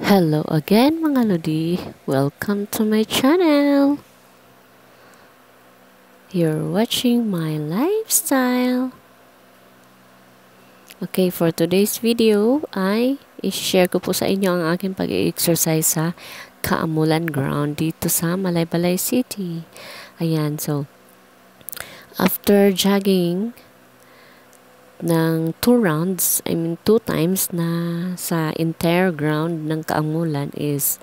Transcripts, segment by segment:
Hello again mga Lodi. Welcome to my channel. You're watching my lifestyle. Okay, for today's video ay i-share ko po sa inyo ang aking pag-exercise sa Kaamulan Ground dito sa Malaybalay City. Ayan, so after jogging ng 2 times na sa entire ground ng Kaamulan is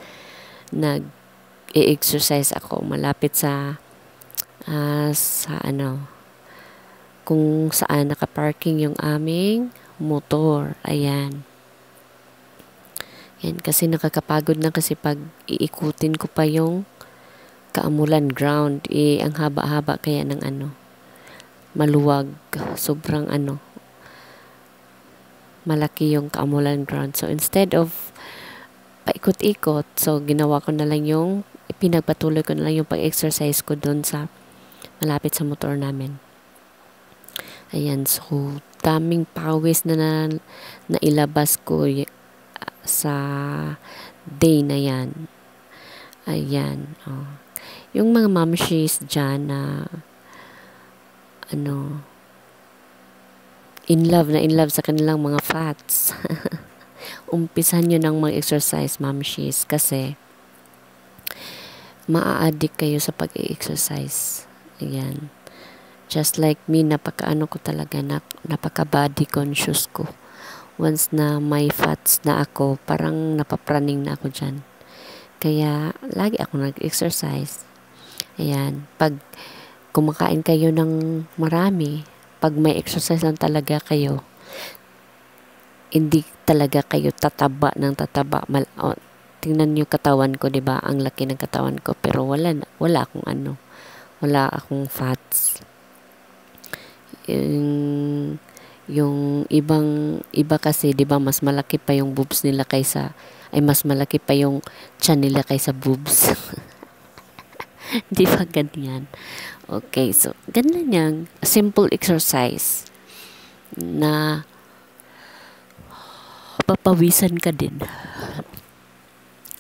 nag-i-exercise ako malapit sa kung saan nakaparking yung aming motor. Ayan. Yan, kasi nakakapagod na kasi pag iikutin ko pa yung Kaamulan Ground. Ang haba-haba kaya ng maluwag. Sobrang malaki yung Kaamulan Ground. So, instead of paikot-ikot, so ginawa ko na lang pinagpatuloy ko na lang yung pag-exercise ko doon sa malapit sa motor namin. Ayan, so daming pawis na ilabas ko sa day na yan. Ayan, oh. Yung mga mamshis dyan na in love sa kanilang mga fats. Umpisan nyo ng mga exercise, mamshis, kasi maa-addict kayo sa pag-exercise. Ayan. Just like me, napaka-body conscious ko. Once na may fats na ako, parang napapraning na ako dyan. Kaya, lagi ako nag-exercise. Ayan. Pag kumakain kayo ng marami, pag may exercise lang talaga kayo, hindi talaga kayo tataba ng tataba. Tingnan niyo katawan ko, 'di ba? Ang laki ng katawan ko, pero wala akong fats. Yung iba kasi, 'di ba, mas malaki pa yung boobs nila mas malaki pa yung tiyan nila kaysa boobs. 'Di ba ganyan? Okay, so ganyan yang simple exercise na papawisan ka din.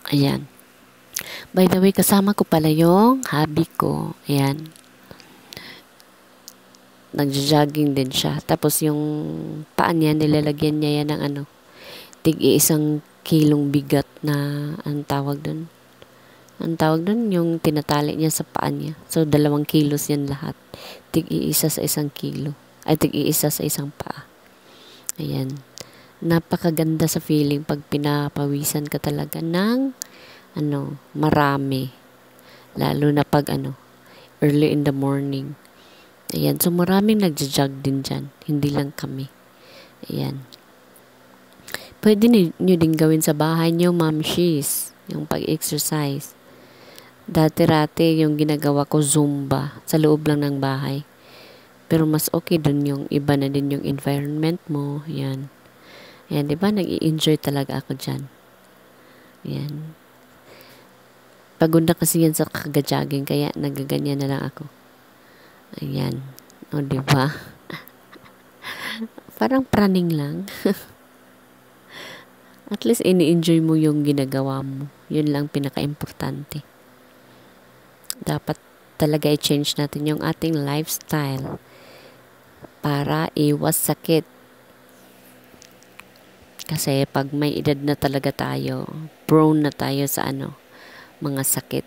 Ayan. By the way, kasama ko pala yung hubby ko. Ayan. Nagja-jogging din siya. Tapos yung paa niya, nilalagyan niya yan ng tig-1 kilong bigat na, anong tawag dun? Ang tawag dun, yung tinatali niya sa paa niya. So, 2 kilos yan lahat. Tig-1 sa 1 kilo. Ay, tig-1 sa isang paa. Ayan. Napakaganda sa feeling pag pinapawisan ka talaga ng marami. Lalo na pag early in the morning. Ayan, so maraming nagja-jog din dyan. Hindi lang kami. Ayan. Pwede nyo din gawin sa bahay nyo, mamshis, yung pag-exercise. Dati-rati yung ginagawa ko, Zumba, sa loob lang ng bahay. Pero mas okay dun yung iba na din yung environment mo. Ayan. Ayan, diba? Nag-i-enjoy talaga ako dyan. Ayan. Pagod na kasi yan sa kagajogging, kaya nagaganyan na lang ako. Ayan. O, diba? Parang praning lang. At least, ini-enjoy mo yung ginagawa mo. Yun lang pinaka-importante. Dapat talaga i-change natin yung ating lifestyle para iwas sakit. Kasi pag may edad na talaga tayo, prone na tayo sa mga sakit.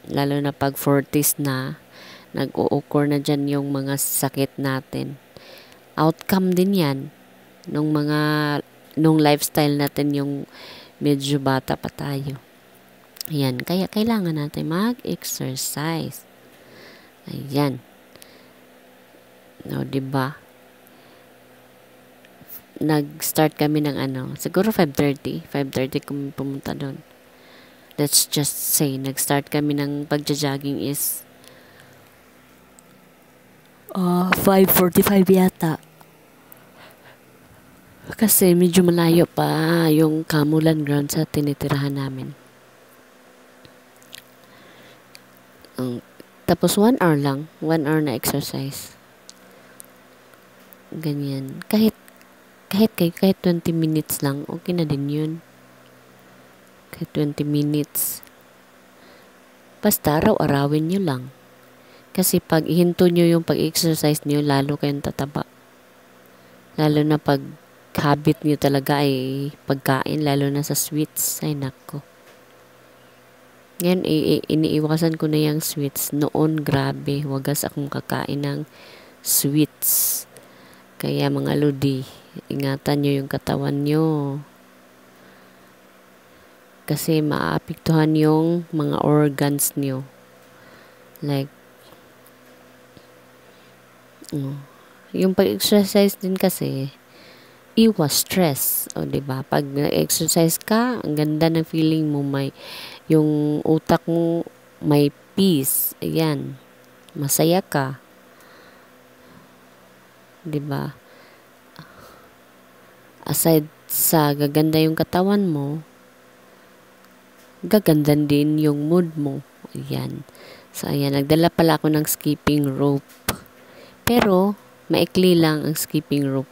Lalo na pag 40s na, nag-o-occur na dyan yung mga sakit natin. Outcome din yan nung lifestyle natin, yung medyo bata pa tayo. Ayan, kaya kailangan natin mag-exercise. Ayan. No, diba? Nag-start kami ng siguro 5:30 kami pumunta doon. Let's just say, nag-start kami ng pagja-jogging is 5:45 yata. Kasi medyo malayo pa yung Kaamulan Ground sa tinitirahan namin. Tapos 1 hour lang. 1 hour na exercise. Ganyan. Kahit 20 minutes lang, okay na din yun. Kahit 20 minutes. Basta araw-arawin nyo lang. Kasi pag ihinto nyo yung pag-exercise nyo, lalo kayong tataba. Lalo na pag habit nyo talaga ay pagkain, lalo na sa sweets. Ay nako. Ngayon, iniiwasan ko na yung sweets. Noon, grabe. Wagas akong kakain ng sweets. Kaya mga lodi, ingatan nyo yung katawan nyo. Kasi maapektuhan yung mga organs nyo. Like, yung pag-exercise din kasi, iwas stress. O, diba? Pag nag-exercise ka, ang ganda ng feeling mo, yung utak mo may peace. Ayan. Masaya ka. 'Di ba? Aside sa gaganda yung katawan mo, gaganda din yung mood mo. Ayan. So, ayan. Nagdala pala ako ng skipping rope. Pero, maikli lang ang skipping rope.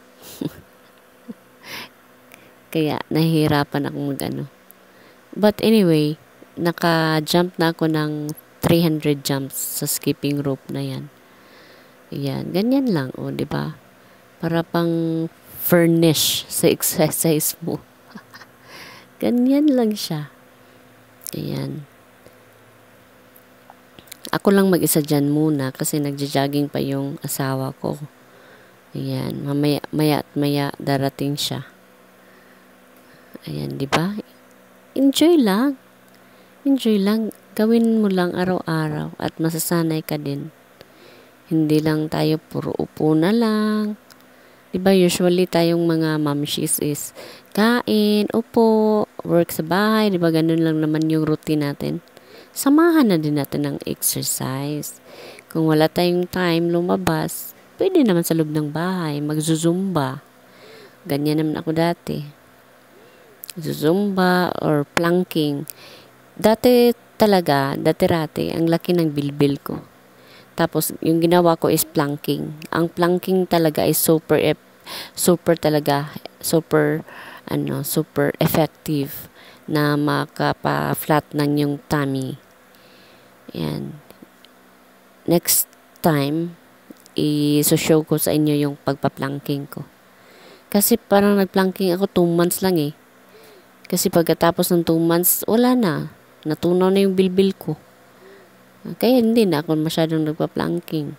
Kaya, nahihirapan akong mag-ano. But anyway, naka-jump na ako ng 300 jumps sa skipping rope na yan. Ayan. Ganyan lang. O, diba? Para pang furnish sa exercise mo. Ganyan lang siya. Ayan. Ako lang mag-isa dyan muna kasi nagja-jogging pa yung asawa ko. Ayan. Maya at maya darating siya. Ayan, di ba? Enjoy lang. Enjoy lang. Gawin mo lang araw-araw at masasanay ka din. Hindi lang tayo puro upo na lang. Diba usually tayong mga mamshis is kain, upo, work sa bahay. Diba ganun lang naman yung routine natin. Samahan na din natin ng exercise. Kung wala tayong time lumabas, pwede naman sa loob ng bahay, magzuzumba. Ganyan naman ako dati. Zumba or planking. Dati-rati, ang laki ng bilbil ko. Tapos, yung ginawa ko is planking. Ang planking talaga is super effective na makapa-flat ng yung tummy. Yan. Next time, i-show ko sa inyo yung pagpa-planking ko. Kasi parang nag-planking ako 2 months lang eh. Kasi pagkatapos ng 2 months, wala na. Natunaw na yung bilbil ko. Kaya hindi na ako masyadong nagpa-planking.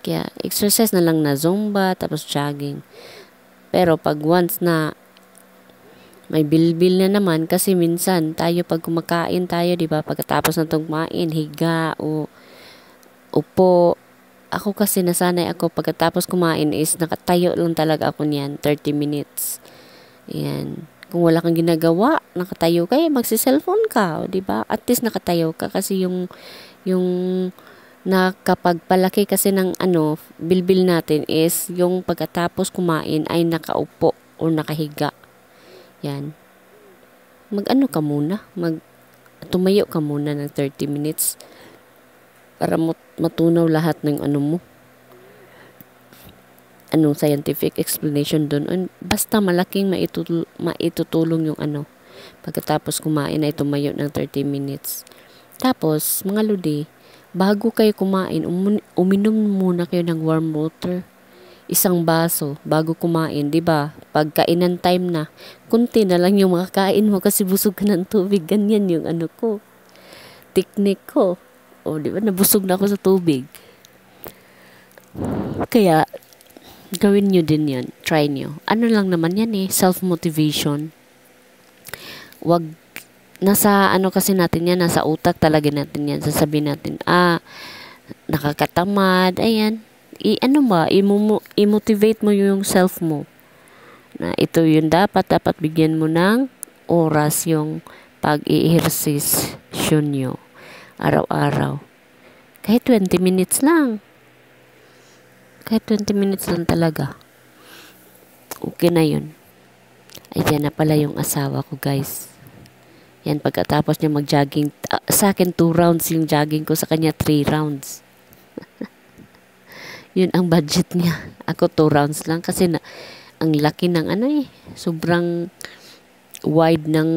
Kaya exercise na lang na zumba, tapos jogging. Pero pag once na may bilbil na naman, kasi minsan tayo pag kumakain tayo, di ba? Pagkatapos na itong kumain, higa o upo. Ako kasi nasanay ako pagkatapos kumain is nakatayo lang talaga ako niyan, 30 minutes. Ayan. Kung wala kang ginagawa, nakatayo ka, magsi-cellphone ka, di ba? At least nakatayo ka kasi yung nakapagpalaki kasi ng bilbil natin is yung pagkatapos kumain ay nakaupo o nakahiga. Yan. Mag-ano ka muna, tumayo ka muna ng 30 minutes para matunaw lahat ng mo. Anong scientific explanation doon. Basta malaking maitutulong yung pagkatapos kumain ay tumayo ng 30 minutes. Tapos, mga lodi, bago kayo kumain, uminom muna kayo ng warm water. 1 baso bago kumain, di ba? Pagkainan time na, kunti na lang yung makakain mo kasi busog ka ng tubig. Ganyan yung technique ko. O, di ba? Nabusog na ako sa tubig. Kaya, gawin nyo din yan. Try nyo. Ano lang naman yan self-motivation. Nasa kasi natin yan, nasa utak talaga natin yan. Sasabihin natin, nakakatamad, ayan. I-motivate mo yung self mo. Na ito yung dapat bigyan mo ng oras yung pag-i-exercise nyo. Araw-araw. Kahit 20 minutes lang. Kahit 20 minutes lang talaga. Okay na yun. Ayan na pala yung asawa ko, guys. Yan, pagkatapos niya mag-jogging. Sa akin, 2 rounds yung jogging ko. Sa kanya, 3 rounds. Yun ang budget niya. Ako, 2 rounds lang. Kasi ang laki ng sobrang wide ng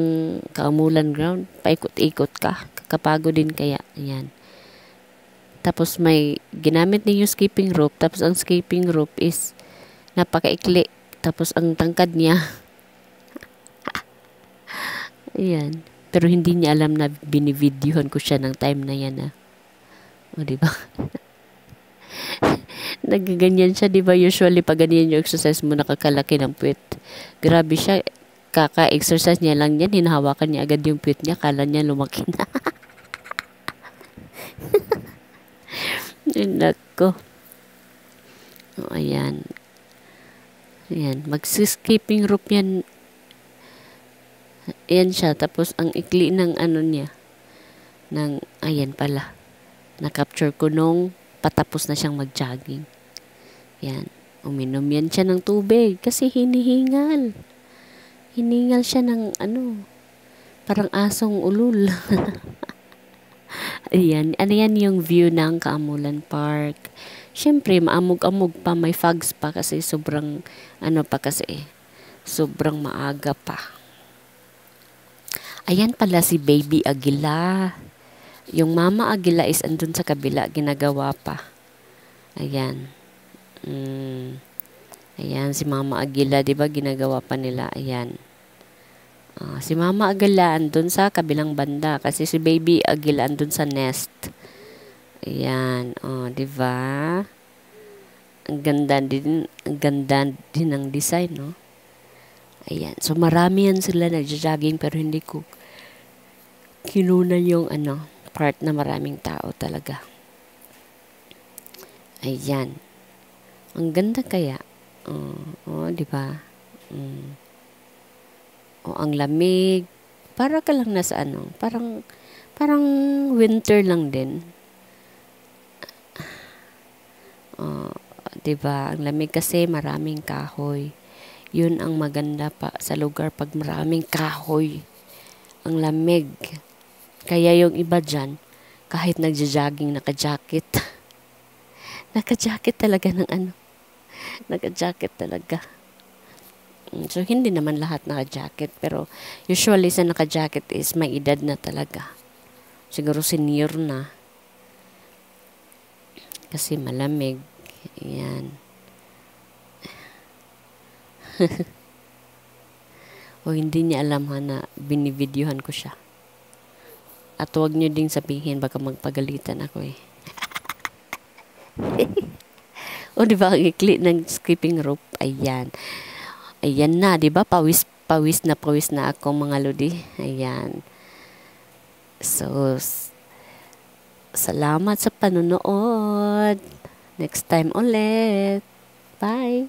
Kaamulan ground. Paikot-ikot ka. Kakapagod din kaya. Ayan. Tapos may ginamit niyo skipping rope. Tapos ang skipping rope is napakaikli. Tapos ang tangkad niya. Ayan. Pero hindi niya alam na binivideohan ko siya ng time na yan. O, diba? Nagaganyan siya, diba? Usually, pag ganyan yung exercise mo, nakakalaki ng puwet. Grabe siya. Kaka-exercise niya lang yan. Hinahawakan niya agad yung puwet niya. Kala niya lumaki na. Nako. O, ayan. Ayan. Mag-skipping rope yan. Ayan siya. Tapos, ang ikli ng ano niya. Ayan pala. Na-capture ko nung patapos na siyang mag-jogging. Yan. Uminom yan siya ng tubig. Kasi hinihingal. Hiningal siya ng parang asong ulul. Ayan. Ano yan yung view ng Kaamulan Park. Siyempre, maamog-amog pa. May fogs pa kasi sobrang sobrang maaga pa. Ayan pala si Baby Aguila. Yung Mama Aguila is andun sa kabila. Ginagawa pa. Ayan. Ayan, si Mama Aguila, diba, ginagawa pa nila. Ayan. Si Mama Aguila andun sa kabilang banda. Kasi si Baby Aguila andun sa nest. Ayan. Diba? Ang ganda din ng design, no? Ayan. So, marami yan sila nagja-jogging pero hindi ko kinuna yung part na maraming tao talaga. Ayan. Ang ganda kaya. Di ba? Ang lamig. Para ka lang nasa parang winter lang din. Di ba? Ang lamig kasi maraming kahoy. Yun ang maganda pa sa lugar pag maraming kahoy. Ang lamig. Kaya yung iba dyan, kahit nagja-jogging, naka-jacket. Naka-jacket talaga Naka-jacket talaga. So, hindi naman lahat naka-jacket. Pero, usually sa naka-jacket is may edad na talaga. Siguro senior na. Kasi malamig. Ayan. Hindi niya alam na binivideohan ko siya. At huwag niyo ding sabihin, baka magpagalitan ako eh. Diba, ang ikli ng skipping rope. Ayan. Ayan na, diba? Pawis na ako, mga lodi. Ayan. So, salamat sa panonood. Next time ulit. Bye.